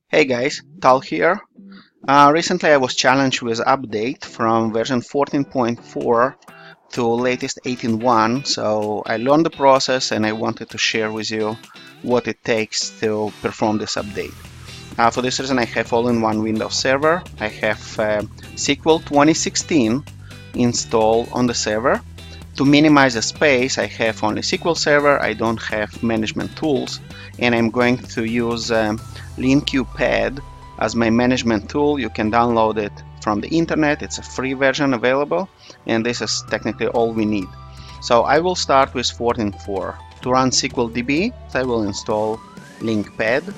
Hey guys, Tal here. Recently I was challenged with update from version 14.4 to latest 18.1, so I learned the process and I wanted to share with you what it takes to perform this update. For this reason I have all-in-one Windows server. I have SQL 2016 installed on the server. To minimize the space, I have only SQL Server, I don't have management tools, and I'm going to use LeanQPad as my management tool. You can download it from the internet, it's a free version available, and this is technically all we need. So I will start with 14.4. To run SQL DB, I will install LeanQPad.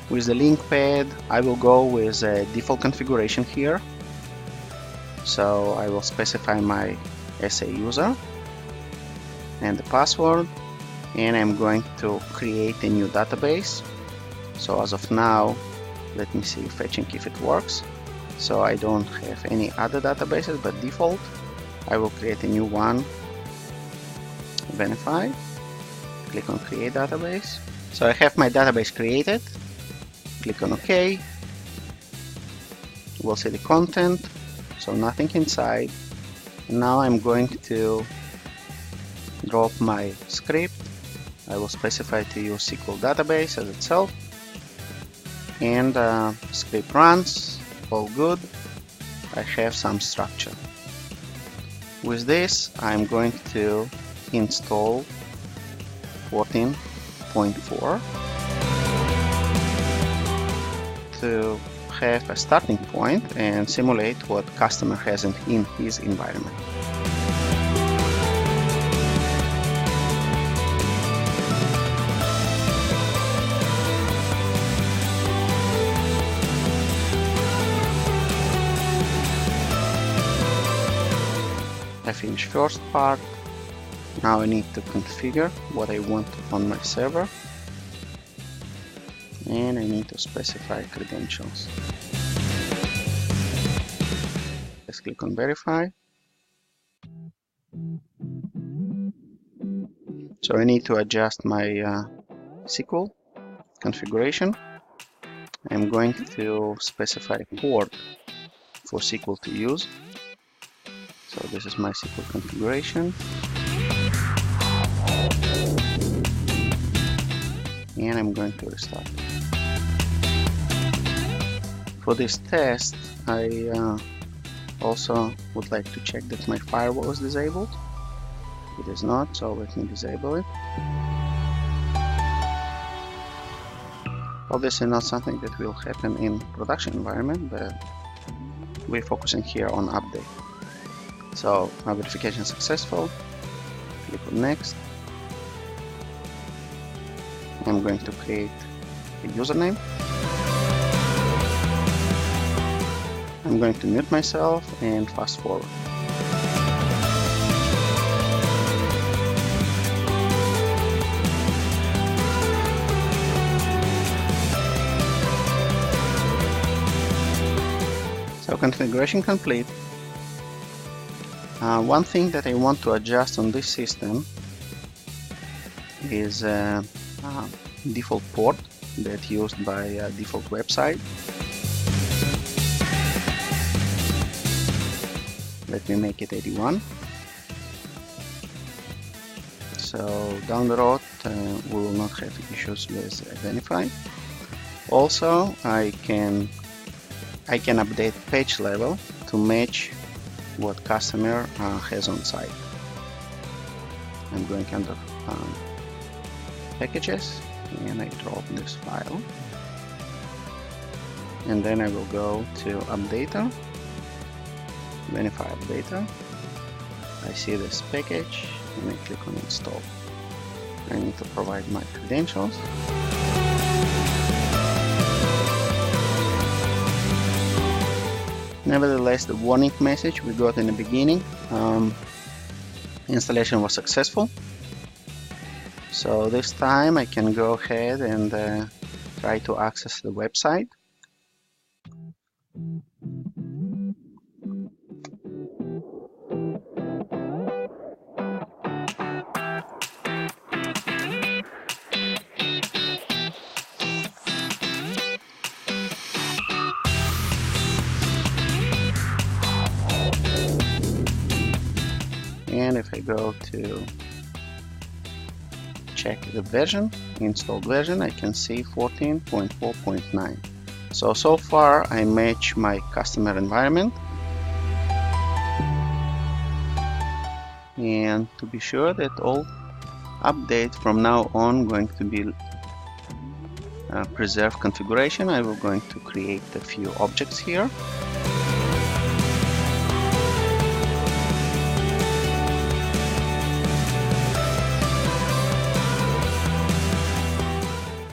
With the LeanQPad, I will go with a default configuration here. So I will specify my SA user and the password, and I'm going to create a new database. So as of now, let me see fetching if it works. So I don't have any other databases but default. I will create a new one, Venafi. Click on create database. So I have my database created. Click on OK. We'll see the content. So nothing inside. Now I'm going to drop my script. I will specify to use SQL database as itself, and script runs, all good. I have some structure. With this I'm going to install 14.4 to have a starting point and simulate what customer has in his environment. I finished first part. Now I need to configure what I want on my server, and I need to specify credentials. Let's click on verify. So I need to adjust my SQL configuration. I'm going to specify a port for SQL to use. So this is my SQL configuration. And I'm going to restart. For this test, I also would like to check that my firewall is disabled. It is not, so let me disable it. Obviously not something that will happen in production environment, but we're focusing here on update. So my verification successful. Click on next. I'm going to create a username. I'm going to mute myself and fast forward. So configuration complete. One thing that I want to adjust on this system is default port that's used by a default website. Let me make it 81. So down the road we will not have issues with Venafi. Also I can update page level to match what customer has on site. I'm going under packages and I drop this file, and then I will go to updater, Venafi updater. I see this package and I click on install. I need to provide my credentials. Nevertheless, the warning message we got in the beginning, installation was successful. So this time I can go ahead and try to access the website. go to check the version, installed version, I can see 14.4.9. So far I match my customer environment. And to be sure that all updates from now on going to be preserved configuration, I will going to create a few objects here.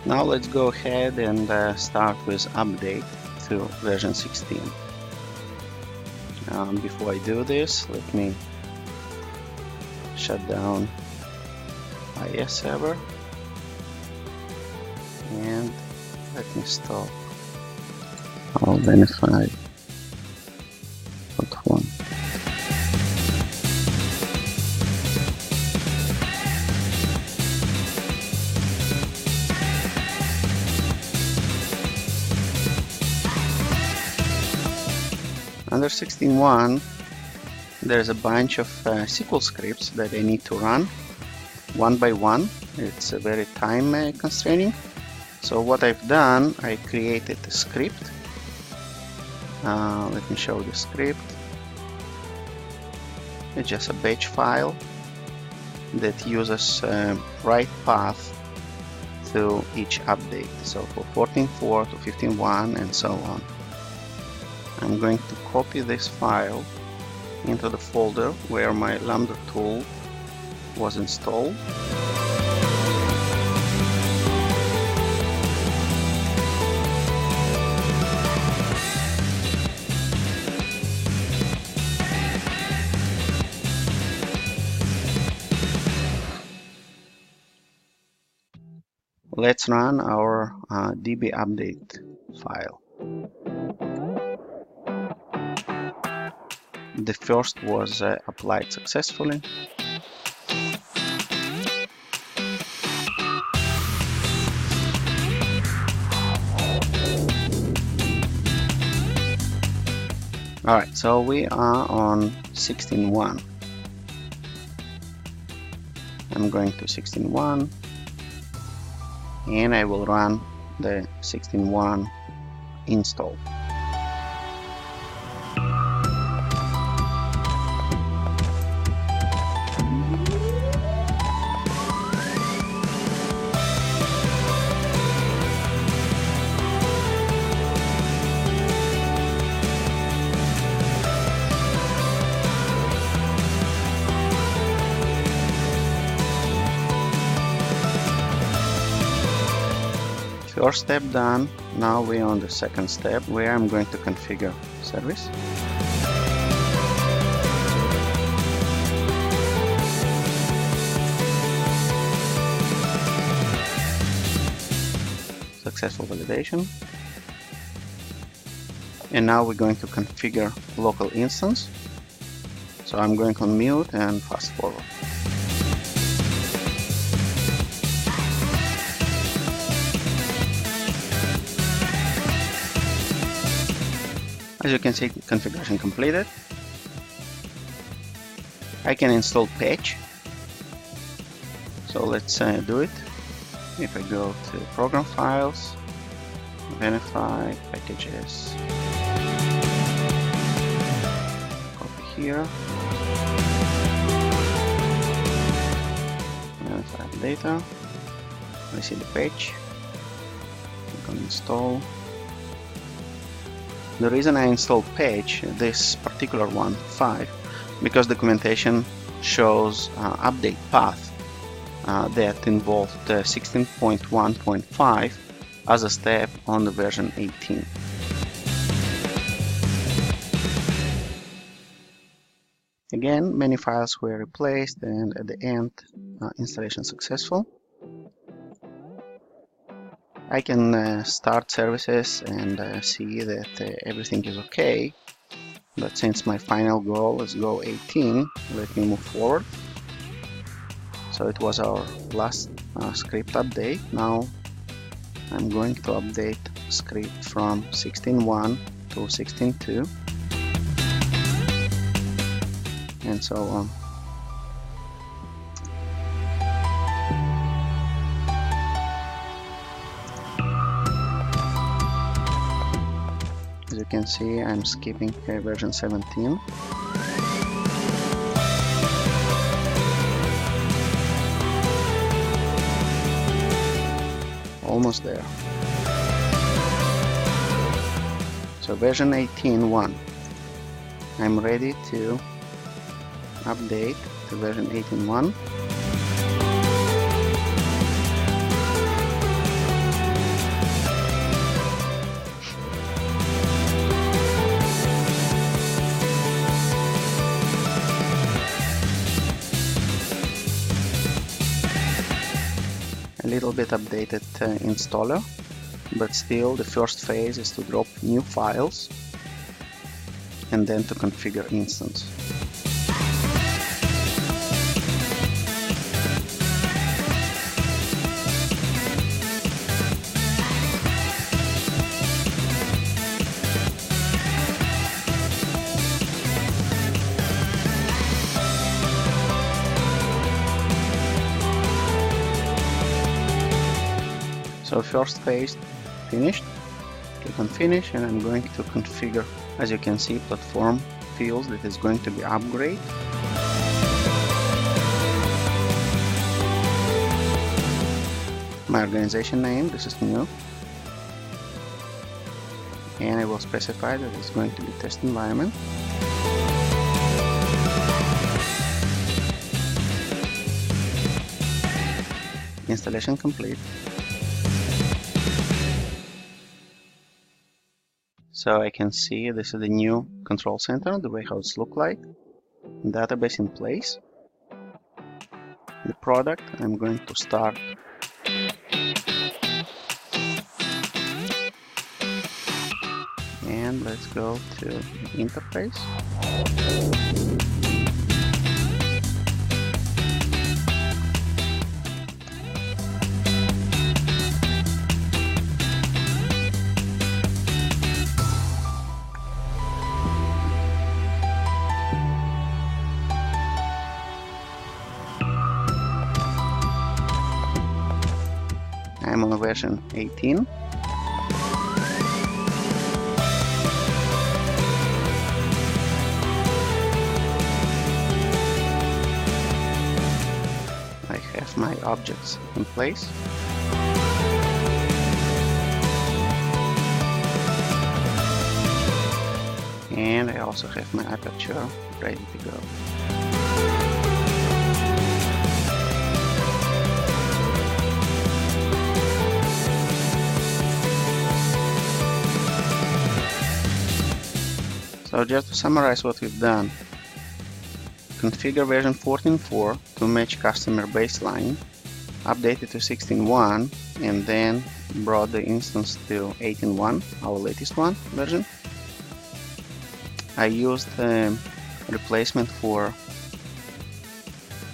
Now let's go ahead and start with update to version 16. Before I do this, let me shut down IS server and let me stop all Venafi .1. Under 16.1 there's a bunch of SQL scripts that I need to run one by one. It's very time constraining. So what I've done, I created a script. Let me show the script. It's just a batch file that uses write path to each update. So for 14.4 to 15.1 and so on. I'm going to copy this file into the folder where my Lambda tool was installed. Let's run our DB update file. The first was applied successfully. Alright, so we are on 16.1. I'm going to 16.1 and I will run the 16.1 install. First step done. Now we're on the second step where I'm going to configure service. Successful validation. And now we're going to configure local instance. So I'm going on mute and fast forward. As you can see, configuration completed. I can install patch. So let's do it. If I go to program files, Venafi, packages, copy here, Venafi data, I see the patch, click on install. The reason I installed patch, this particular one, 5, because documentation shows update path that involved 16.1.5 as a step on the version 18. Again, many files were replaced and at the end, installation successful. I can start services and see that everything is okay, but since my final goal is go 18, let me move forward. So it was our last script update. Now I'm going to update script from 16.1 to 16.2 and so on. can see, I'm skipping version 17. Almost there. So version 18.1. I'm ready to update to version 18.1. A little bit updated installer, but still the first phase is to drop new files and then to configure instance. So first phase finished. Click on finish, and I'm going to configure, as you can see, platform fields that is going to be upgrade. My organization name, this is new, and I will specify that it's going to be test environment. Installation complete. So I can see this is the new control center, the way how it's look like. Database in place. The product, I'm going to start. And let's go to interface. I'm on version 18. I have my objects in place. And I also have my aperture ready to go. So just to summarize what we've done: configure version 14.4 to match customer baseline, update it to 16.1, and then brought the instance to 18.1, our latest one version. I used the replacement for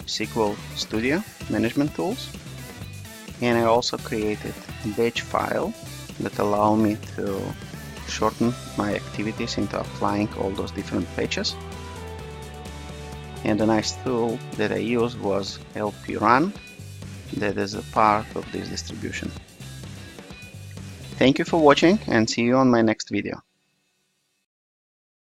SQL Studio management tools, and I also created a batch file that allow me to shorten my activities into applying all those different patches. And a nice tool that I used was LP-Run, that is a part of this distribution. Thank you for watching, and see you on my next video.